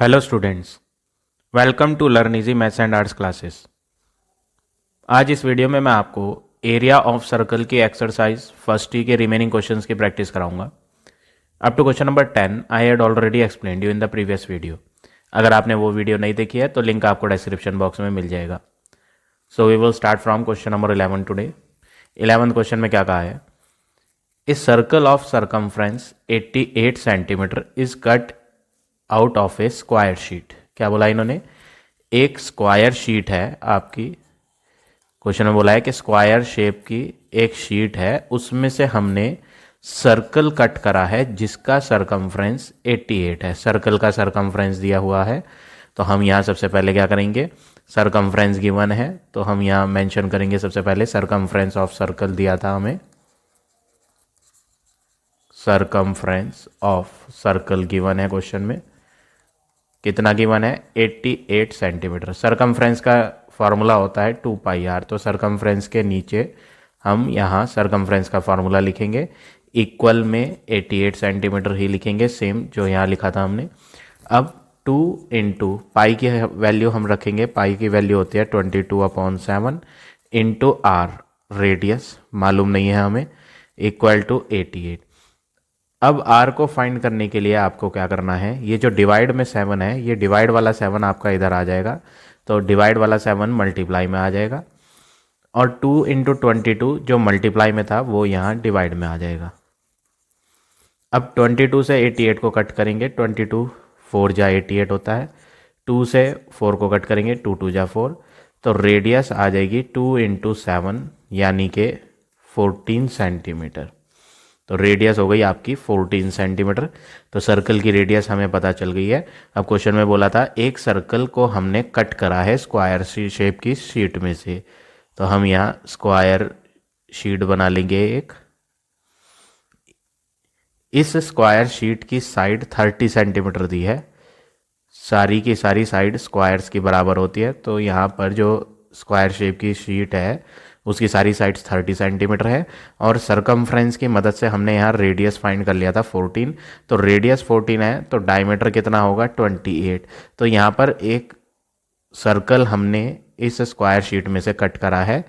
Hello students, welcome to learn easy maths and arts classes. आज इस video में मैं आपको एरिया ऑफ सर्कल की एक्सरसाइज फर्स्ट टी के रिमेनिंग क्वेश्चंस की प्रैक्टिस कराऊंगा। Up to question number 10 I had already explained you in the previous video. अगर आपने वो वीडियो नहीं देखी है तो लिंक आपको डिस्क्रिप्शन बॉक्स में मिल जाएगा। So we will start from question number 11 today. 11th question में क्या कहा है? A circle of circumference 88 centimetre is cut out of a square sheet. क्या बोला इन्होंने? एक स्क्वायर शीट है आपकी, क्वेश्चन में बोला है कि स्क्वायर शेप की एक शीट है, उसमें से हमने सर्कल कट करा है जिसका सरकमफ्रेंस 88 है। सर्कल का सरकमफ्रेंस दिया हुआ है तो हम यहाँ सबसे पहले क्या करेंगे? सरकमफ्रेंस गिवन है तो हम यहाँ मेंशन करेंगे सबसे पहले सरकमफ्रेंस ऑफ सर्कल दिया था हमें। सरकमफ्रेंस ऑफ सर्कल गिवन है क्वेश्चन में, कितना गिवन है? 88 सेंटीमीटर। सरकमफ्रेंस का फॉर्मूला होता है 2 पाई आर, तो सरकमफ्रेंस के नीचे हम यहाँ सरकमफ्रेंस का फॉर्मूला लिखेंगे, इक्वल में 88 सेंटीमीटर ही लिखेंगे, सेम जो यहाँ लिखा था हमने। अब 2 इंटू पाई की वैल्यू हम रखेंगे, पाई की वैल्यू होती है 22/7 इंटू आर, रेडियस मालूम नहीं है हमें, इक्वल टू 88। अब r को फाइंड करने के लिए आपको क्या करना है? ये जो डिवाइड में 7 है, ये डिवाइड वाला 7 आपका इधर आ जाएगा, तो डिवाइड वाला 7 मल्टीप्लाई में आ जाएगा, और 2 इंटू 22 जो मल्टीप्लाई में था वो यहाँ डिवाइड में आ जाएगा। अब 22 से 88 को कट करेंगे, 22 4 जा 88 होता है, 2 से 4 को कट करेंगे, 2 2 जा 4, तो रेडियस आ जाएगी 2 इंटू 7 यानी कि 14 सेंटीमीटर। तो रेडियस हो गई आपकी 14 सेंटीमीटर। तो सर्कल की रेडियस हमें पता चल गई है। अब क्वेश्चन में बोला था एक सर्कल को हमने कट करा है स्क्वायर शेप की शीट में से, तो हम यहाँ स्क्वायर शीट बना लेंगे एक। इस स्क्वायर शीट की साइड 30 सेंटीमीटर दी है, सारी की सारी साइड स्क्वायर्स की बराबर होती है, तो यहाँ पर जो स्क्वायर शेप की शीट है उसकी सारी साइड्स 30 सेंटीमीटर है, और सरकमफ्रेंस की मदद से हमने यहाँ रेडियस फाइंड कर लिया था 14, तो रेडियस 14 है तो डायमीटर कितना होगा? 28। तो यहाँ पर एक सर्कल हमने इस स्क्वायर शीट में से कट करा है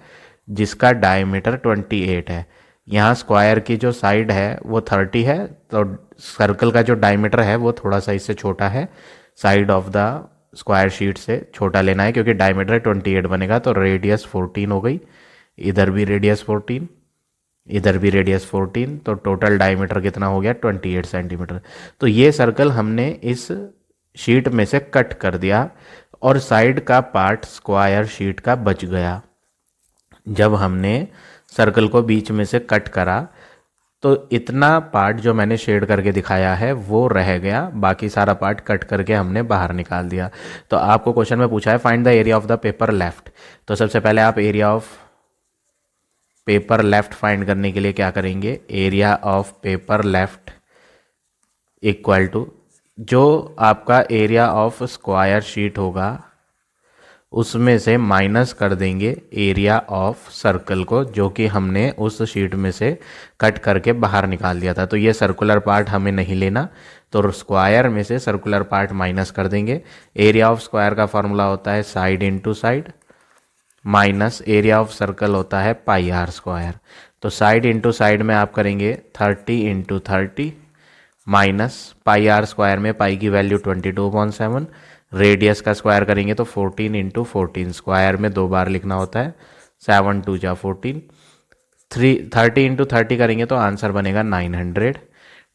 जिसका डायमीटर 28 है। यहाँ स्क्वायर की जो साइड है वो 30 है, तो सर्कल का जो डायमीटर है वो थोड़ा सा इससे छोटा है, side of the square sheet से छोटा लेना है क्योंकि डायमीटर 28 बनेगा, तो रेडियस 14 हो गई। इधर भी रेडियस 14, इधर भी रेडियस 14, तो टोटल डायमीटर कितना हो गया? 28 सेंटीमीटर। तो ये सर्कल हमने इस शीट में से कट कर दिया और साइड का पार्ट स्क्वायर शीट का बच गया। जब हमने सर्कल को बीच में से कट करा तो इतना पार्ट जो मैंने शेड करके दिखाया है वो रह गया, बाकी सारा पार्ट कट करके हमने बाहर निकाल दिया। तो आपको क्वेश्चन में पूछा है find the area of the paper left, तो सबसे पहले आप area of paper left find करने के लिए क्या करेंगे? Area of paper left equal to जो आपका एरिया ऑफ स्क्वायर शीट होगा उसमें से माइनस कर देंगे एरिया ऑफ सर्कल को, जो कि हमने उस शीट में से कट करके बाहर निकाल दिया था। तो ये सर्कुलर पार्ट हमें नहीं लेना, तो स्क्वायर में से सर्कुलर पार्ट माइनस कर देंगे। एरिया ऑफ स्क्वायर का फॉर्मूला होता है side into side, minus area of circle होता है पाई आर स्क्वायर। तो साइड इंटू साइड में आप करेंगे 30 into 30 minus pi r square में पाई की वैल्यू 22/7, रेडियस का स्क्वायर करेंगे तो 14 इंटू 14, स्क्वायर में 2 बार लिखना होता है, 7 2 जा 14, 30 इंटू 30 करेंगे तो आंसर बनेगा 900।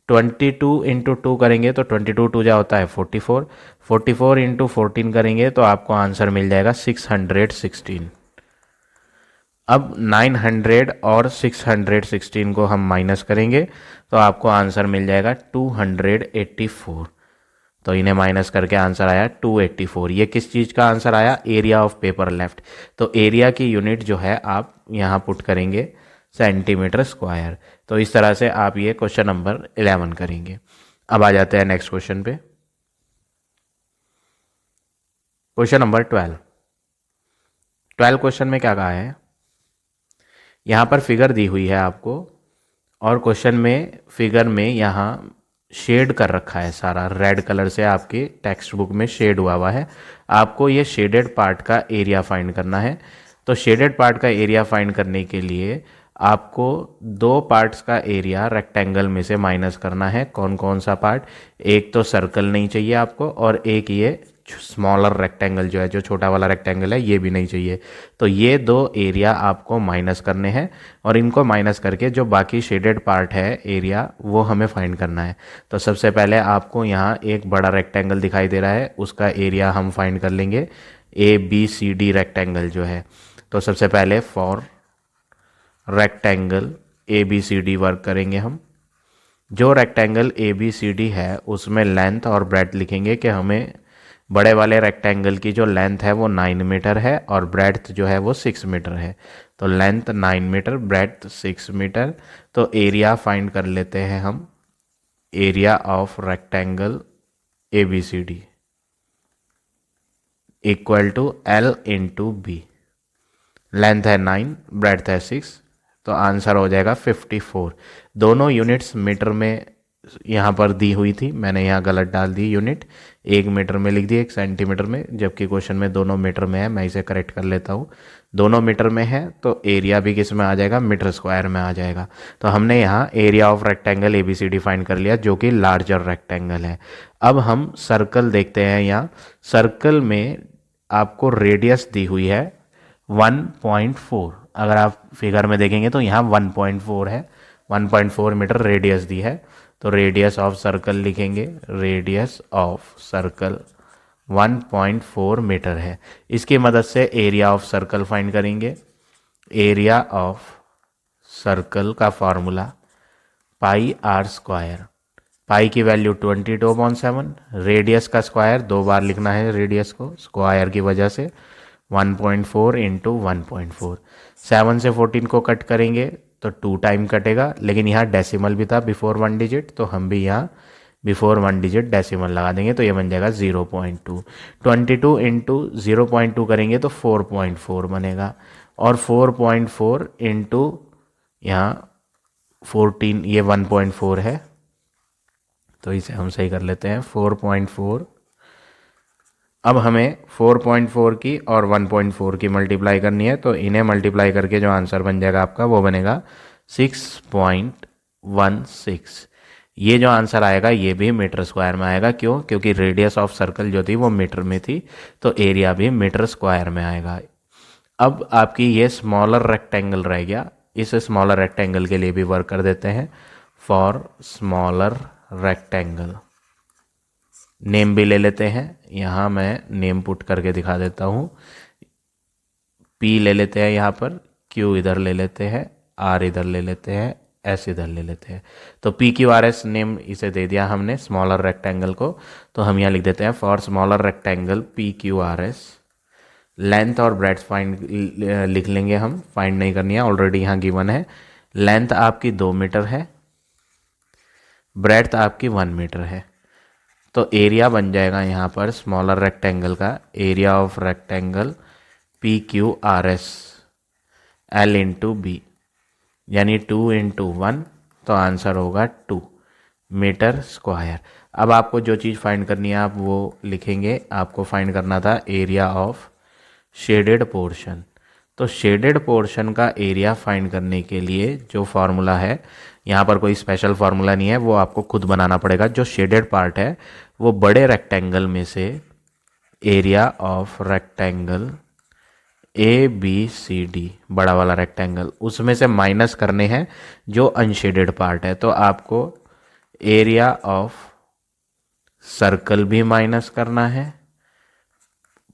22 इंटू 2 करेंगे तो 22 2 जा होता है 44, 44 इंटू 14 करेंगे तो आपको आंसर मिल जाएगा 616। अब 900 और 616 को हम माइनस करेंगे तो आपको आंसर मिल जाएगा 284। तो इन्हें माइनस करके आंसर आया 284। ये किस चीज़ का आंसर आया? Area of paper left. तो एरिया की यूनिट जो है आप यहाँ पुट करेंगे सेंटीमीटर स्क्वायर। तो इस तरह से आप ये क्वेश्चन नंबर 11 करेंगे। अब आ जाते हैं नेक्स्ट क्वेश्चन पे, क्वेश्चन नंबर 12 क्वेश्चन में क्या कहा है? यहाँ पर फिगर दी हुई है आपको, और क्वेश्चन में फिगर में यहाँ शेड कर रखा है, सारा रेड कलर से आपके टेक्स्ट बुक में शेड हुआ है। आपको ये शेडेड पार्ट का एरिया फाइंड करना है। तो शेडेड पार्ट का एरिया फाइंड करने के लिए आपको दो पार्ट्स का एरिया रेक्टेंगल में से माइनस करना है। कौन कौन सा पार्ट? एक तो सर्कल नहीं चाहिए आपको, और एक ये स्मॉलर रेक्टेंगल जो है, जो छोटा वाला रेक्टेंगल है, ये भी नहीं चाहिए। तो ये दो एरिया आपको माइनस करने हैं, और इनको माइनस करके जो बाकी शेडेड पार्ट है एरिया, वो हमें फाइंड करना है। तो सबसे पहले आपको यहाँ एक बड़ा रेक्टेंगल दिखाई दे रहा है, उसका एरिया हम फाइंड कर लेंगे। ABCD रेक्टेंगल जो है, तो सबसे पहले फॉर रेक्टेंगल ABCD वर्क करेंगे हम। जो रेक्टेंगल ABCD है उसमें लेंथ और ब्रेड्थ लिखेंगे कि हमें बड़े वाले रेक्टेंगल की जो लेंथ है वो 9 मीटर है और ब्रेड्थ जो है वो 6 मीटर है। तो लेंथ 9 मीटर, ब्रेड्थ 6 मीटर। तो एरिया फाइंड कर लेते हैं हम। Area of rectangle ABCD equal to L into B। Length है 9, ब्रेड्थ है 6, तो आंसर हो जाएगा 54। दोनों यूनिट्स मीटर में यहाँ पर दी हुई थी, मैंने यहाँ गलत डाल दी यूनिट, 1 मीटर में लिख दी 1 सेंटीमीटर में, जबकि क्वेश्चन में दोनों मीटर में है। मैं इसे करेक्ट कर लेता हूँ। दोनों मीटर में है तो एरिया भी किस में आ जाएगा? मीटर स्क्वायर में आ जाएगा। तो हमने यहाँ area of rectangle ABCD find कर लिया, जो कि लार्जर रेक्टेंगल है। अब हम सर्कल देखते हैं। यहाँ सर्कल में आपको रेडियस दी हुई है 1.4। अगर आप फिगर में देखेंगे तो यहाँ 1.4 है, 1.4 मीटर रेडियस दी है। तो रेडियस ऑफ सर्कल लिखेंगे, रेडियस ऑफ सर्कल 1.4 मीटर है। इसकी मदद से एरिया ऑफ सर्कल फाइंड करेंगे। एरिया ऑफ सर्कल का फॉर्मूला पाई r स्क्वायर। पाई की वैल्यू 22/7, रेडियस का स्क्वायर 2 बार लिखना है रेडियस को स्क्वायर की वजह से, 1.4 इंटू 1.4। 7 से 14 को कट करेंगे तो 2 टाइम कटेगा, लेकिन यहाँ डेसिमल भी था बिफोर 1 डिजिट, तो हम भी यहाँ बिफोर 1 डिजिट डेसिमल लगा देंगे, तो ये बन जाएगा 0.2। 22 इंटू 0.2 करेंगे तो 4.4 बनेगा, और 4.4 इंटू यहाँ 14, ये 1.4 है, तो इसे हम सही कर लेते हैं 4.4। अब हमें 4.4 की और 1.4 की मल्टीप्लाई करनी है, तो इन्हें मल्टीप्लाई करके जो आंसर बन जाएगा आपका वो बनेगा 6.16। ये जो आंसर आएगा ये भी मीटर स्क्वायर में आएगा। क्यों? क्योंकि रेडियस ऑफ सर्कल जो थी वो मीटर में थी, तो एरिया भी मीटर स्क्वायर में आएगा। अब आपकी ये स्मॉलर रेक्टेंगल रह गया, इस स्मॉलर रेक्टेंगल के लिए भी वर्क कर देते हैं। फॉर स्मॉलर रेक्टेंगल नेम भी ले लेते हैं, यहाँ मैं नेम पुट करके दिखा देता हूँ। P ले लेते हैं यहाँ पर, Q इधर ले लेते हैं, R इधर ले लेते हैं, S इधर ले लेते हैं। तो PQRS नेम इसे दे दिया हमने स्मॉलर रेक्टेंगल को, तो हम यहाँ लिख देते हैं for smaller rectangle PQRS। Length और ब्रेड्थ फाइंड लिख लेंगे हम, फाइंड नहीं करनी है, ऑलरेडी यहाँ गिवन है। लेंथ आपकी 2 मीटर है, ब्रेड्थ आपकी 1 मीटर है। तो एरिया बन जाएगा यहाँ पर स्मॉलर रेक्टेंगल का, area of rectangle PQRS L into B, यानी 2 इंटू 1, तो आंसर होगा 2 मीटर स्क्वायर। अब आपको जो चीज़ फाइंड करनी है आप वो लिखेंगे। आपको फाइंड करना था एरिया ऑफ शेडेड पोर्शन। तो शेडेड पोर्शन का एरिया फाइंड करने के लिए जो फार्मूला है, यहाँ पर कोई स्पेशल फार्मूला नहीं है, वो आपको खुद बनाना पड़ेगा। जो शेडेड पार्ट है वो बड़े रेक्टेंगल में से एरिया ऑफ रेक्टेंगल ABCD, बड़ा वाला रेक्टेंगल, उसमें से माइनस करने हैं जो अनशेडेड पार्ट है। तो आपको एरिया ऑफ सर्कल भी माइनस करना है,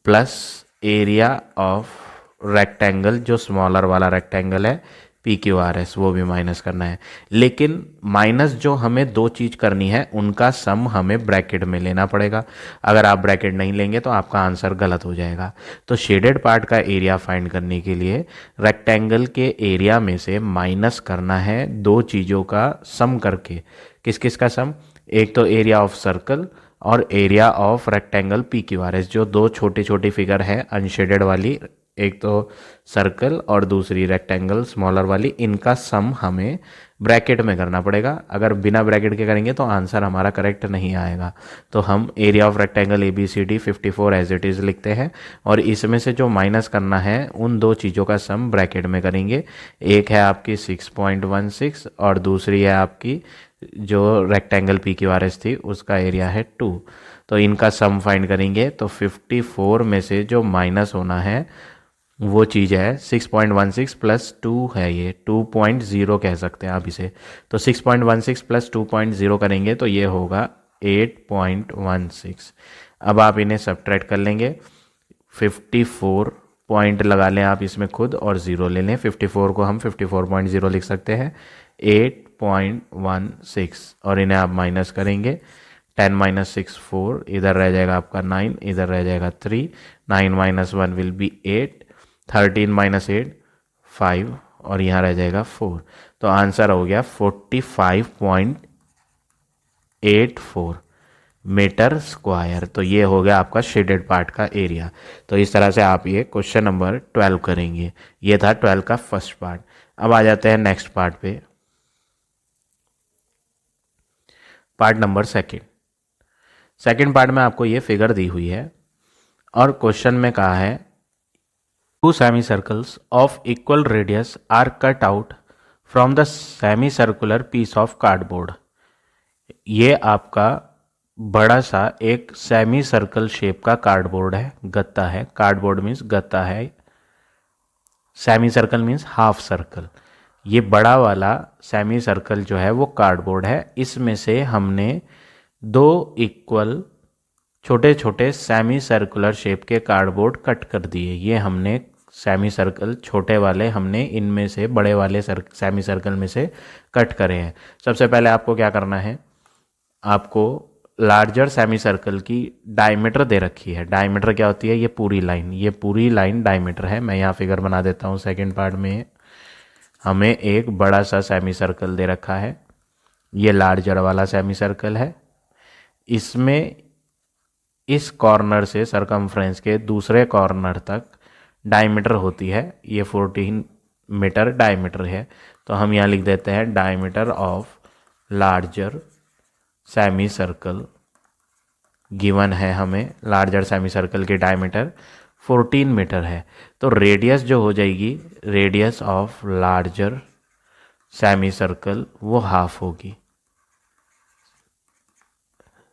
प्लस एरिया ऑफ रेक्टेंगल जो स्मॉलर वाला रेक्टेंगल है PQRS, वो भी माइनस करना है। लेकिन माइनस जो हमें दो चीज़ करनी है उनका सम हमें ब्रैकेट में लेना पड़ेगा। अगर आप ब्रैकेट नहीं लेंगे तो आपका आंसर गलत हो जाएगा। तो शेडेड पार्ट का एरिया फाइंड करने के लिए रेक्टेंगल के एरिया में से माइनस करना है दो चीज़ों का सम करके। किस किस का सम? एक तो एरिया ऑफ सर्कल और एरिया ऑफ रेक्टेंगल PQRS, जो दो छोटी छोटी फिगर है अनशेडेड वाली एक तो सर्कल और दूसरी रेक्टेंगल स्मॉलर वाली, इनका सम हमें ब्रैकेट में करना पड़ेगा। अगर बिना ब्रैकेट के करेंगे तो आंसर हमारा करेक्ट नहीं आएगा। तो हम area of rectangle A B C D 54 as it is लिखते हैं और इसमें से जो माइनस करना है उन दो चीज़ों का सम ब्रैकेट में करेंगे। एक है आपकी 6.16 और दूसरी है आपकी जो rectangle P Q R S थी उसका एरिया है 2। तो इनका सम फाइंड करेंगे तो 54 में से जो माइनस होना है वो चीज़ है 6.16 प्लस 2 है, ये 2.0 कह सकते हैं आप इसे। तो 6.16 प्लस 2.0 करेंगे तो ये होगा 8.16। अब आप इन्हें सब्ट्रैक्ट कर लेंगे। 54 पॉइंट लगा लें आप इसमें खुद और ज़ीरो ले लें। 54 को हम 54.0 लिख सकते हैं 8.16 और इन्हें आप माइनस करेंगे। 10 माइनस 6 4, इधर रह जाएगा आपका 9, इधर रह जाएगा 3, 9 माइनस 1 विल बी 8, 13 माइनस 8 5 और यहाँ रह जाएगा 4। तो आंसर हो गया 45.84 मीटर स्क्वायर। तो ये हो गया आपका शेडेड पार्ट का एरिया। तो इस तरह से आप ये क्वेश्चन नंबर 12 करेंगे। ये था 12 का फर्स्ट पार्ट। अब आ जाते हैं नेक्स्ट पार्ट पे, पार्ट नंबर सेकंड पार्ट में आपको ये फिगर दी हुई है और क्वेश्चन में कहा है two semi circles of equal radius r cut out from the semi circular piece of cardboard. ये आपका बड़ा सा एक सेमी सर्कल शेप का कार्डबोर्ड है, गत्ता है। कार्डबोर्ड मीन्स गत्ता है, semi circle means half circle. ये बड़ा वाला सेमी सर्कल जो है वो कार्डबोर्ड है। इसमें से हमने दो इक्वल छोटे छोटे सेमी सर्कुलर शेप के कार्डबोर्ड कट कर दिए। ये हमने सेमी सर्कल छोटे वाले हमने इनमें से बड़े वाले सेमी सर्कल में से कट करे हैं। सबसे पहले आपको क्या करना है, आपको लार्जर सेमी सर्कल की डायमीटर दे रखी है। डायमीटर क्या होती है, ये पूरी लाइन डायमीटर है। मैं यहाँ फिगर बना देता हूँ। सेकंड पार्ट में हमें एक बड़ा सा सेमी सर्कल दे रखा है, ये लार्जर वाला सेमी सर्कल है। इसमें इस कॉर्नर से सरकमफ्रेंस के दूसरे कॉर्नर तक डायमीटर होती है, ये 14 मीटर डायमीटर है। तो हम यहाँ लिख देते हैं diameter of larger semi circle given है हमें। लार्जर सेमी सर्कल की डायमीटर 14 मीटर है। तो रेडियस जो हो जाएगी, radius of larger semi circle वो हाफ होगी।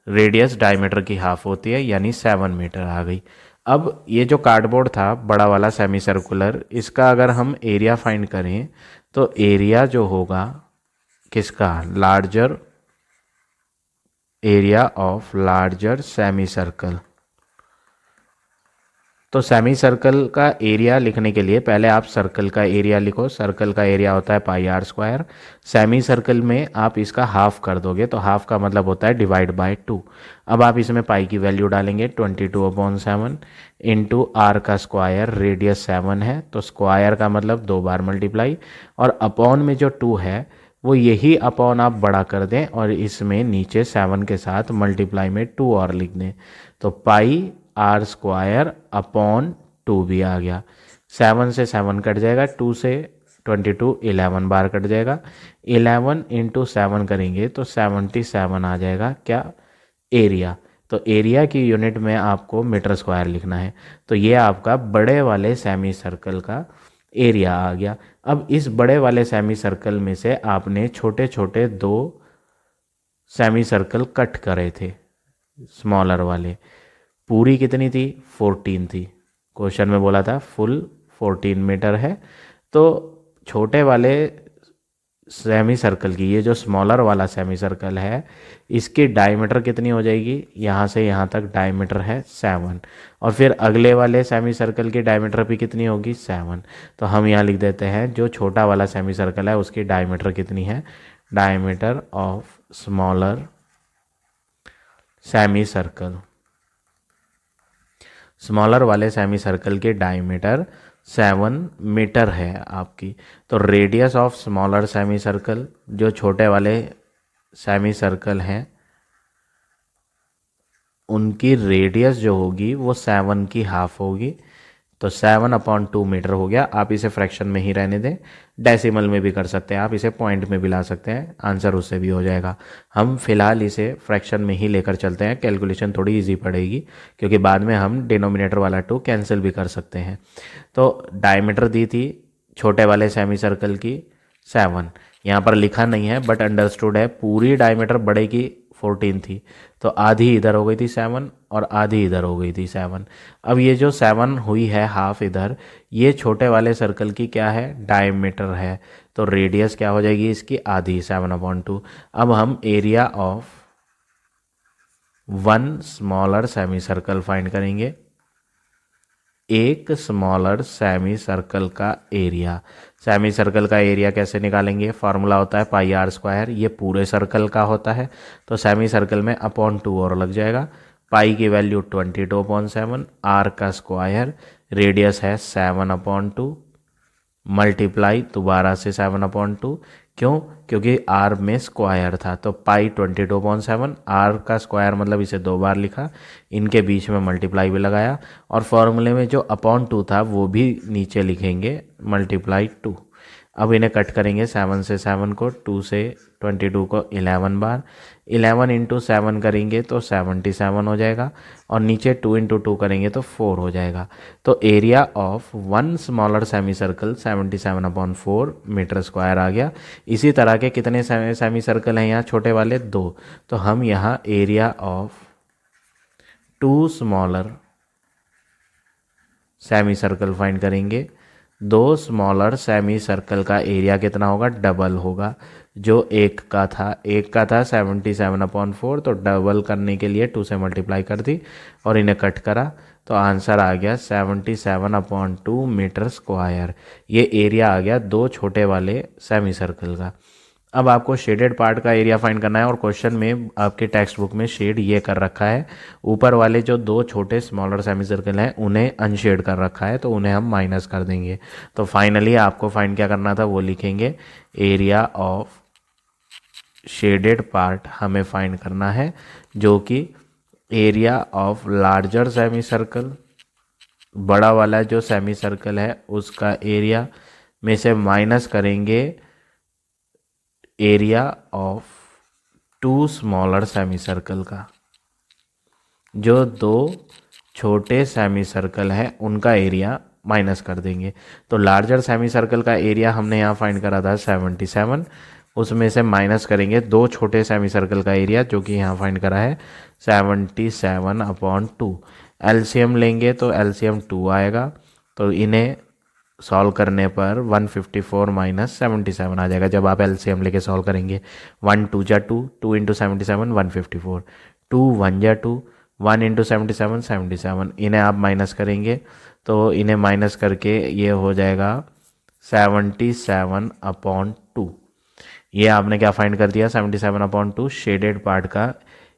रेडियस डायमीटर की हाफ होती है यानी 7 मीटर आ गई। अब ये जो कार्डबोर्ड था बड़ा वाला सेमी सर्कुलर, इसका अगर हम एरिया फाइंड करें तो एरिया जो होगा किसका, larger area of larger semi circle. तो सेमी सर्कल का एरिया लिखने के लिए पहले आप सर्कल का एरिया लिखो। सर्कल का एरिया होता है pi r square. Semi circle में आप इसका हाफ कर दोगे तो हाफ का मतलब होता है डिवाइड बाय 2। अब आप इसमें पाई की वैल्यू डालेंगे 22/7 इंटू आर का स्क्वायर, रेडियस 7 है तो स्क्वायर का मतलब 2 बार मल्टीप्लाई, और अपॉन में जो 2 है वो यही अपॉन आप बड़ा कर दें और इसमें नीचे 7 के साथ मल्टीप्लाई में 2 और लिख दें। तो पाई आर स्क्वायर अपॉन 2 भी आ गया। 7 से 7 कट जाएगा, 2 से 22 11 बार कट जाएगा। 11 इंटू 7 करेंगे तो 77 आ जाएगा क्या, एरिया। तो एरिया की यूनिट में आपको मीटर स्क्वायर लिखना है। तो ये आपका बड़े वाले सेमी सर्कल का एरिया आ गया। अब इस बड़े वाले सेमी सर्कल में से आपने छोटे छोटे दो सेमी सर्कल कट करे थे, स्मॉलर वाले। पूरी कितनी थी, 14 थी। क्वेश्चन में बोला था फुल 14 मीटर है। तो छोटे वाले सेमी सर्कल की, ये जो स्मॉलर वाला सेमी सर्कल है, इसकी डायमीटर कितनी हो जाएगी, यहाँ से यहाँ तक डायमीटर है 7, और फिर अगले वाले सेमी सर्कल की डायमीटर भी कितनी होगी 7। तो हम यहाँ लिख देते हैं जो छोटा वाला सेमी सर्कल है उसकी डायमीटर कितनी है, diameter of smaller semi circle. Smaller वाले सेमी सर्कल की डायमीटर 7 मीटर है आपकी। तो radius of smaller semi circle, जो छोटे वाले सेमी सर्कल हैं उनकी रेडियस जो होगी वो 7 की हाफ होगी। तो 7/2 मीटर हो गया। आप इसे फ्रैक्शन में ही रहने दें, डेसिमल में भी कर सकते हैं, आप इसे पॉइंट में भी ला सकते हैं, आंसर उससे भी हो जाएगा। हम फिलहाल इसे फ्रैक्शन में ही लेकर चलते हैं, कैलकुलेशन थोड़ी इजी पड़ेगी क्योंकि बाद में हम डिनोमिनेटर वाला 2 कैंसिल भी कर सकते हैं। तो डायमीटर दी थी छोटे वाले सेमी सर्कल की 7, यहाँ पर लिखा नहीं है बट अंडरस्टूड है, पूरी डायमीटर बड़े की 14 थी, तो आधी इधर हो गई थी 7 और आधी इधर हो गई थी 7। अब ये जो 7 हुई है हाफ इधर, ये छोटे वाले सर्कल की क्या है, डायमीटर है, तो रेडियस क्या हो जाएगी इसकी, आधी, 7/2। अब हम area of one smaller semi circle find करेंगे। एक स्मॉलर सेमी सर्कल का एरिया, सेमी सर्कल का एरिया कैसे निकालेंगे, फार्मूला होता है पाई आर स्क्वायर, ये पूरे सर्कल का होता है, तो सेमी सर्कल में अपॉन 2 और लग जाएगा। पाई की वैल्यू 22/7, आर का स्क्वायर, रेडियस है 7/2, मल्टीप्लाई दोबारा से 7/2, क्यों, क्योंकि आर में स्क्वायर था, तो पाई 22/7, आर का स्क्वायर मतलब इसे 2 बार लिखा, इनके बीच में मल्टीप्लाई भी लगाया, और फॉर्मूले में जो अपॉन 2 था वो भी नीचे लिखेंगे, मल्टीप्लाई 2। अब इन्हें कट करेंगे, 7 से 7 को, 2 से 22 को 11 बार, 11 इंटू 7 करेंगे तो 77 हो जाएगा, और नीचे 2 इंटू 2 करेंगे तो 4 हो जाएगा। तो area of one smaller semi circle 77/4 metre square आ गया। इसी तरह के कितने सेमी सर्कल हैं यहाँ छोटे वाले, 2, तो हम यहाँ area of 2 smaller semi circle find करेंगे। 2 स्मॉलर सेमी सर्कल का एरिया कितना होगा, डबल होगा, जो एक का था 77/4, तो डबल करने के लिए 2 से मल्टीप्लाई कर दी और इन्हें कट करा, तो आंसर आ गया 77/2 मीटर स्क्वायर। ये एरिया आ गया 2 छोटे वाले सेमी सर्कल का। अब आपको शेडेड पार्ट का एरिया फाइंड करना है, और क्वेश्चन में आपके टेक्स्ट बुक में शेड ये कर रखा है, ऊपर वाले जो 2 छोटे स्मॉलर सेमी सर्कल हैं उन्हें अनशेड कर रखा है, तो उन्हें हम माइनस कर देंगे। तो फाइनली आपको फाइंड क्या करना था, वो लिखेंगे एरिया ऑफ शेडेड पार्ट हमें फाइंड करना है, जो कि area of larger semi circle, बड़ा वाला जो सेमी सर्कल है उसका एरिया में से माइनस करेंगे area of 2 smaller semi circle का। जो 2 छोटे सेमी सर्कल है उनका एरिया माइनस कर देंगे, तो लार्जर सेमी सर्कल का एरिया हमने यहाँ फाइंड करा था 77, उसमें से माइनस करेंगे 2 छोटे सेमी सर्कल का एरिया जो कि यहाँ फाइंड करा है 77/2। एलसीएम लेंगे तो एलसीएम 2 आएगा, तो इन्हें सॉल्व करने पर 154 माइनस 77 आ जाएगा। जब आप एलसीएम लेके सॉल्व करेंगे, 1 2 जा 2, 2 इंटू 77 154, 2 1 जा 2, 1 इंटू 77 77, इन्हें आप माइनस करेंगे तो इन्हें माइनस करके ये हो जाएगा 77/2। ये आपने क्या फाइंड कर दिया, 77/2 शेडेड पार्ट का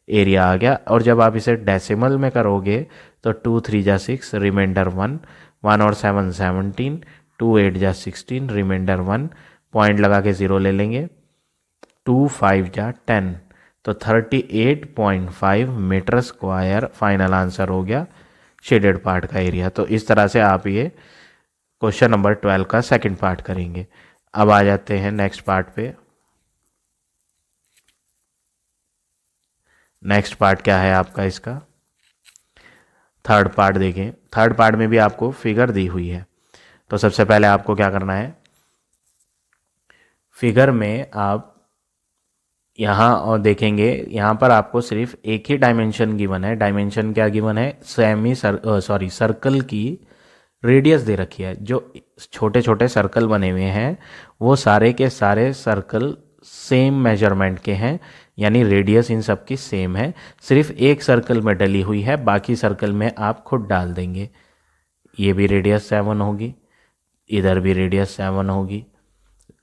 एरिया आ गया। और जब आप इसे डेसिमल में करोगे तो 2 3 जा 6, रिमाइंडर 1, 1 और 7 17, 2 8 जा 16, रिमाइंडर 1, पॉइंट लगा के 0 ले लेंगे, 2 5 जा 10, तो 38.5 मीटर स्क्वायर फाइनल आंसर हो गया शेडेड पार्ट का एरिया। तो इस तरह से आप ये क्वेश्चन नंबर 12 का सेकंड पार्ट करेंगे। अब आ जाते हैं नेक्स्ट पार्ट पे। नेक्स्ट पार्ट क्या है आपका इसका, थर्ड पार्ट देखें। थर्ड पार्ट में भी आपको फिगर दी हुई है, तो सबसे पहले आपको क्या करना है, फिगर में आप यहाँ और देखेंगे, यहाँ पर आपको सिर्फ एक ही डायमेंशन गिवन है। डायमेंशन क्या गिवन है, सर्कल की रेडियस दे रखी है। जो छोटे छोटे सर्कल बने हुए हैं वो सारे के सारे सर्कल सेम मेजरमेंट के हैं, यानी रेडियस इन सब की सेम है, सिर्फ एक सर्कल में डली हुई है, बाकी सर्कल में आप खुद डाल देंगे। ये भी रेडियस 7 होगी, इधर भी रेडियस 7 होगी,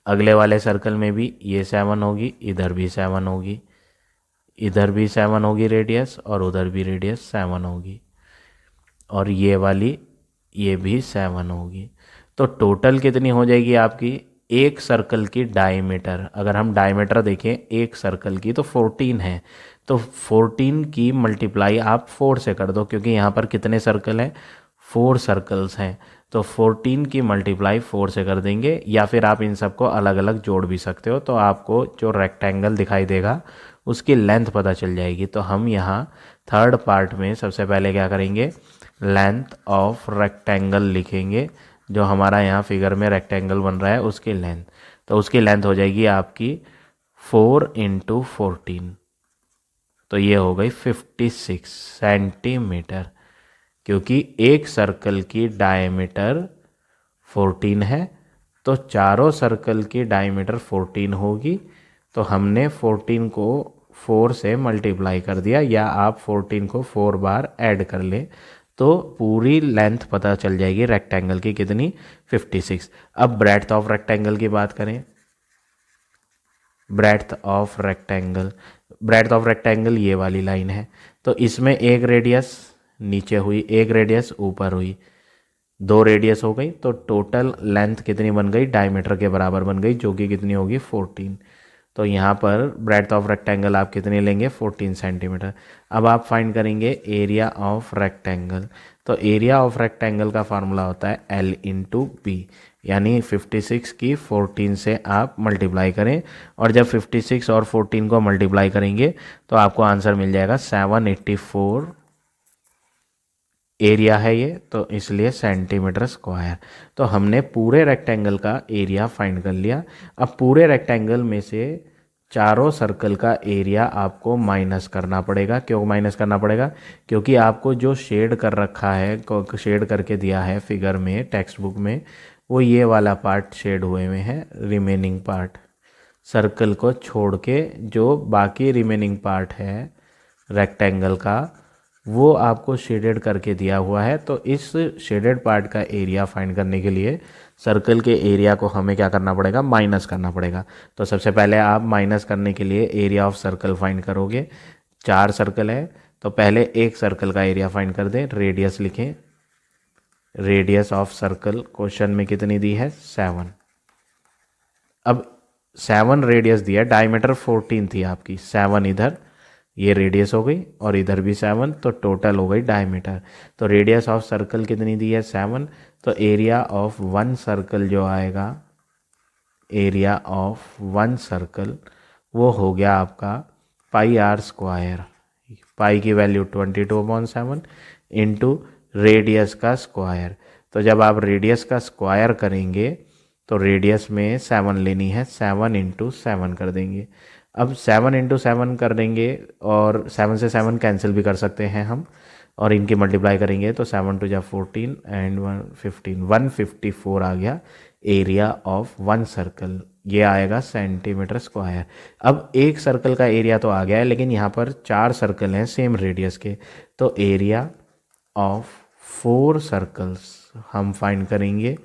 अगले वाले सर्कल में भी ये 7 होगी, इधर भी 7 होगी, इधर भी 7 होगी रेडियस, और उधर भी रेडियस 7 होगी, और ये वाली ये भी 7 होगी। तो टोटल कितनी हो जाएगी आपकी, एक सर्कल की डायमीटर, अगर हम डायमीटर देखें एक सर्कल की तो 14 है, तो 14 की मल्टीप्लाई आप 4 से कर दो, क्योंकि यहाँ पर कितने सर्कल हैं, 4 सर्कल्स हैं, तो 14 की मल्टीप्लाई 4 से कर देंगे, या फिर आप इन सबको अलग अलग जोड़ भी सकते हो, तो आपको जो रेक्टेंगल दिखाई देगा उसकी लेंथ पता चल जाएगी। तो हम यहाँ थर्ड पार्ट में सबसे पहले क्या करेंगे, लेंथ ऑफ रेक्टेंगल लिखेंगे। जो हमारा यहाँ फिगर में रेक्टेंगल बन रहा है उसकी लेंथ, तो उसकी लेंथ हो जाएगी आपकी 4 इंटू 14, तो ये हो गई 56 सेंटीमीटर, क्योंकि एक सर्कल की डायमीटर 14 है, तो चारों सर्कल की डायमीटर 14 होगी। तो हमने 14 को 4 से मल्टीप्लाई कर दिया, या आप 14 को 4 बार ऐड कर ले, तो पूरी लेंथ पता चल जाएगी रेक्टेंगल की कितनी, 56। अब ब्रेड्थ ऑफ रेक्टेंगल की बात करें, breadth of rectangle, breadth of rectangle ये वाली लाइन है, तो इसमें एक रेडियस नीचे हुई, एक रेडियस ऊपर हुई, 2 रेडियस हो गई, तो टोटल लेंथ कितनी बन गई, डायमीटर के बराबर बन गई, जो कि कितनी होगी 14। तो यहाँ पर ब्रेड्थ ऑफ रेक्टेंगल आप कितने लेंगे, 14 सेंटीमीटर। अब आप फाइंड करेंगे एरिया ऑफ रेक्टेंगल, तो एरिया ऑफ रेक्टेंगल का फार्मूला होता है L इंटू बी, यानी 56 की 14 से आप मल्टीप्लाई करें, और जब 56 और 14 को मल्टीप्लाई करेंगे तो आपको आंसर मिल जाएगा 784 एरिया है ये, तो इसलिए सेंटीमीटर स्क्वायर। तो हमने पूरे रेक्टेंगल का एरिया फाइंड कर लिया। अब पूरे रेक्टेंगल में से चारों सर्कल का एरिया आपको माइनस करना पड़ेगा। क्यों माइनस करना पड़ेगा, क्योंकि आपको जो शेड कर रखा है, शेड करके दिया है फिगर में, टेक्स्ट बुक में, वो ये वाला पार्ट शेड हुए हुए हैं, रिमेनिंग पार्ट सर्कल को छोड़ के जो बाकी रिमेनिंग पार्ट है रेक्टेंगल का, वो आपको शेडेड करके दिया हुआ है। तो इस शेडेड पार्ट का एरिया फाइंड करने के लिए सर्कल के एरिया को हमें क्या करना पड़ेगा, माइनस करना पड़ेगा। तो सबसे पहले आप माइनस करने के लिए एरिया ऑफ सर्कल फाइंड करोगे। 4 सर्कल है, तो पहले एक सर्कल का एरिया फाइंड कर दें, रेडियस लिखें, रेडियस ऑफ सर्कल क्वेश्चन में कितनी दी है, 7। अब 7 रेडियस दिया, डायमीटर 14 थी आपकी, 7 इधर, ये रेडियस हो गई, और इधर भी 7, तो टोटल हो गई डायमीटर। तो रेडियस ऑफ सर्कल कितनी दी है, 7, तो एरिया ऑफ वन सर्कल जो आएगा, एरिया ऑफ वन सर्कल वो हो गया आपका पाई आर स्क्वायर, पाई की वैल्यू 22/7 इंटू रेडियस का स्क्वायर। तो जब आप रेडियस का स्क्वायर करेंगे तो रेडियस में 7 लेनी है, 7 इंटू 7 कर देंगे। अब 7 इंटू 7 कर देंगे, और 7 से 7 कैंसिल भी कर सकते हैं हम, और इनकी मल्टीप्लाई करेंगे तो 7 2 14 एंड 15 154 आ गया एरिया ऑफ वन सर्कल, ये आएगा सेंटीमीटर स्क्वायर। अब एक सर्कल का एरिया तो आ गया है, लेकिन यहाँ पर 4 सर्कल हैं सेम रेडियस के, तो एरिया ऑफ 4 सर्कल्स हम फाइंड करेंगे।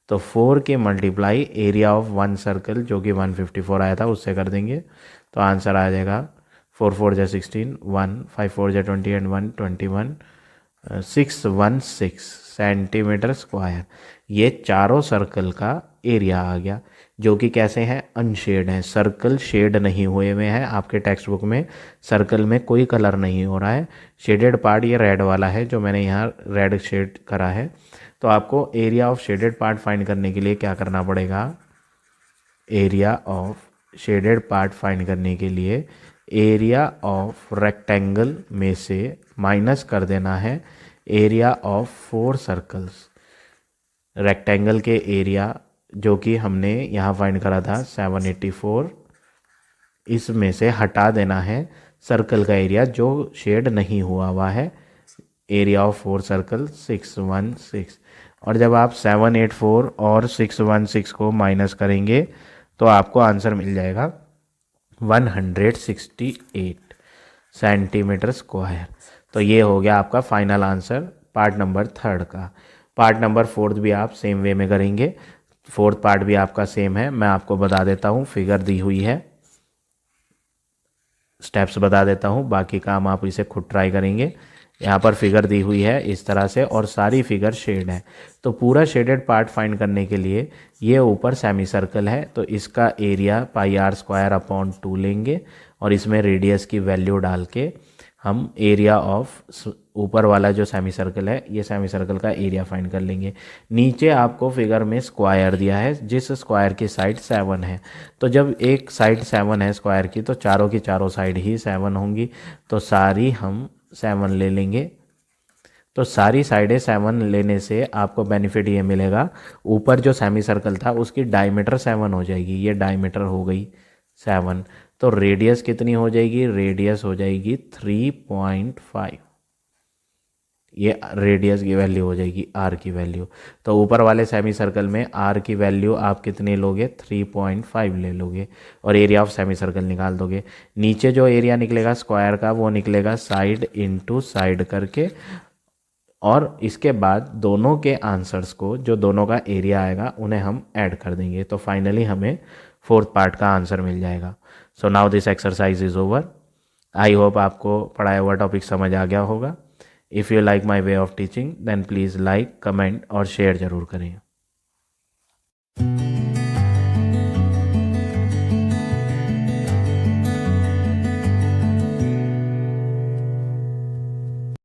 तो 4 के multiply area of one circle जो कि 154 आया था उससे कर देंगे, तो आंसर आ जाएगा 4 4 जा 16, 1 5 4 जा 20 एंड 1 21 616 सेंटीमीटर स्क्वायर। ये चारों सर्कल का एरिया आ गया, जो कि कैसे हैं, अनशेड हैं, सर्कल शेड नहीं हुए हुए हैं। आपके टेक्स्ट बुक में सर्कल में कोई कलर नहीं हो रहा है, शेडेड पार्ट ये रेड वाला है जो मैंने यहाँ रेड शेड करा है। तो आपको area of shaded part find करने के लिए क्या करना पड़ेगा, area of shaded part find करने के लिए एरिया ऑफ रेक्टेंगल में से माइनस कर देना है एरिया ऑफ 4 सर्कल्स। रेक्टेंगल के एरिया जो कि हमने यहाँ फाइंड करा था 784, इसमें से हटा देना है सर्कल का एरिया जो शेड नहीं हुआ हुआ है, एरिया ऑफ 4 सर्कल 616। और जब आप 784 और 616 को माइनस करेंगे तो आपको आंसर मिल जाएगा 168 सेंटीमीटर स्क्वायर। तो ये हो गया आपका फाइनल आंसर पार्ट नंबर 3 का। पार्ट नंबर 4 भी आप सेम वे में करेंगे, 4th पार्ट भी आपका सेम है। मैं आपको बता देता हूँ, फिगर दी हुई है, स्टेप्स बता देता हूँ, बाकी काम आप इसे खुद ट्राई करेंगे। यहाँ पर फिगर दी हुई है इस तरह से, और सारी फिगर शेड है। तो पूरा शेडेड पार्ट फाइंड करने के लिए ये ऊपर सेमी सर्कल है, तो इसका area pi r square upon 2 लेंगे, और इसमें रेडियस की वैल्यू डाल के हम एरिया ऑफ ऊपर वाला जो सेमी सर्कल है, ये सेमी सर्कल का एरिया फाइंड कर लेंगे। नीचे आपको फिगर में स्क्वायर दिया है, जिस स्क्वायर की साइड 7 है। तो जब एक साइड 7 है स्क्वायर की, तो चारों की चारों साइड ही 7 होंगी, तो सारी हम 7 ले लेंगे। तो सारी साइडें 7 लेने से आपको बेनिफिट ये मिलेगा, ऊपर जो सेमी सर्कल था उसकी डायमीटर 7 हो जाएगी, ये डायमीटर हो गई 7। तो रेडियस कितनी हो जाएगी? रेडियस हो जाएगी 3.5। ये रेडियस की वैल्यू हो जाएगी, आर की वैल्यू। तो ऊपर वाले सेमी सर्कल में आर की वैल्यू आप कितनी लोगे? 3.5 ले लोगे और एरिया ऑफ सेमी सर्कल निकाल दोगे। नीचे जो एरिया निकलेगा स्क्वायर का, वो निकलेगा साइड इंटू साइड करके, और इसके बाद दोनों के आंसर्स को, जो दोनों का एरिया आएगा, उन्हें हम ऐड कर देंगे। तो फाइनली हमें फोर्थ पार्ट का आंसर मिल जाएगा। So now this exercise is over. I hope आपको पढ़ाया हुआ टॉपिक समझ आ गया होगा। If you like my way of teaching then please like, comment और शेयर ज़रूर करें।